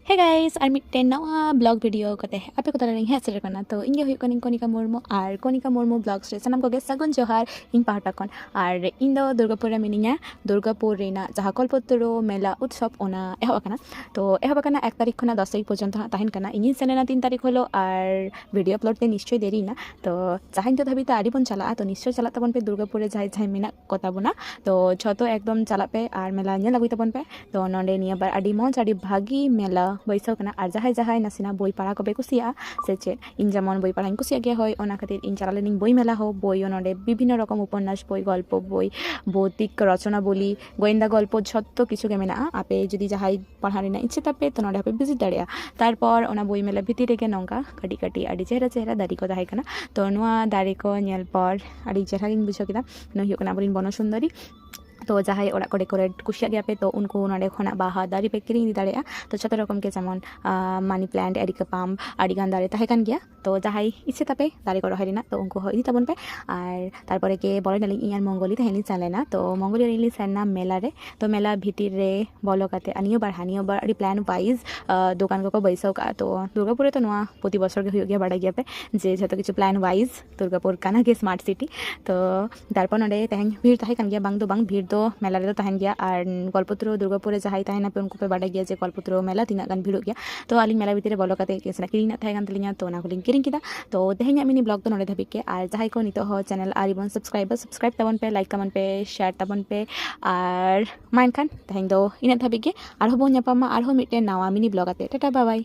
Hey guys, ar mitten nawa blog video kate ape ko talaring he sere kana to inge huyuk kaning Konika Murmu ar Konika Murmu blogs re sanam koge sagun johar in pahata kon ar indo Durgapur re mininya Durgapur rena jaha kolpotro mela utsob ona ehob kana to ehob kana 1 tarikh khona 10 tarikh porjonto tahen kana inin senena 3 tarikh holo ar video upload te nischoi deri na to jahain to dhabi ta ari bon chala to nischoi chala tabon pe Durgapur re jai jai mena kota bona to choto ekdom chala pe ar mela nyel agui tabon pe to nonde niya bar adi mons adi bhagi mela Boishakh কানা আর যাহাই নাসিনা বই পড়া কবে কুসিয়া সেচে in যেমন বই পড়াইন কুসিয়া গিয়া হয় ওনা খাতির ইন চালালেনিং বই মেলা হোক বই নডে বিভিন্ন রকম উপন্যাস বই গল্প বই ভৌতিক রচনা বলি গোয়েন্দা গল্প যত কিছু গে মেনা আপে যদি যাহাই পড়ানি না ইচ্ছে তাপে তো নডে আপে ভিজিট দাঁড়িয়া তারপর ওনা বই মেলা ভিতরে রেগে নঙ্কা কাটি কাটি আদি চেহারা চেহারা দাড়ি কো যাহাই কানা তো নোয়া দাড়ি কো ñel পর আদি চেহারা গিন বুঝো কিনা নো হিও কানা বরিন বন সুন্দরী तो जहाँ ओड़ा को डेकोरेट कुशिया गया पे तो उनको नोडे खोना बाहा दारी पे किरिंग दाड़े तो छत रकम के जेमन मानी प्लांट एरिका पाम आड़ीगान दाड़े ताहेकान गया तो जहाँ इच्छे तापे दाड़ी को रहाई ना तो उनको हई ताबन पे और तारपरे के बोले नाली इयार मंगली ताहेनी चले ना तो मंगली रेली सेना मेला रे तो मेला भितिर रे बोलो काते अनियो बार अड़ी प्लान वाइज दुकान को बैसाव का तो दुर्गापुर तो नुआ प्रति बছর के हुई गया बाड़ा गया पे जे जतो किछु प्लान वाइज दुर्गापुर काना के स्मार्ट सिटी तो तारपर नोडे ताहेन भीड़ ताहेकान गया बांग दो बांग भीड़ तो मेला रे तो तहन गया और कलपत्र दुर्गापुर जहाँ तहना पे उनको पे बाड़ा गया जे कलपत्र मेला तीना गान भीड़ गया तो आलिंग मेला भितर बोलो काते केसना किरिंग ना थायगान तलिंगा तो ना कुलिंग किरिंग किदा तो तेहेኛ मिनी ब्लॉग तो नोडे धाबी के और जहाँ को नितो हो चैनल आरिबन सब्सक्राइब तबन पे लाइक तबन पे शेयर तबन पे और माइन खान तहन दो इना धाबी के और हो बोन यापामा और हो मिटे नावा मिनी ब्लॉग आते टाटा बाय बाय।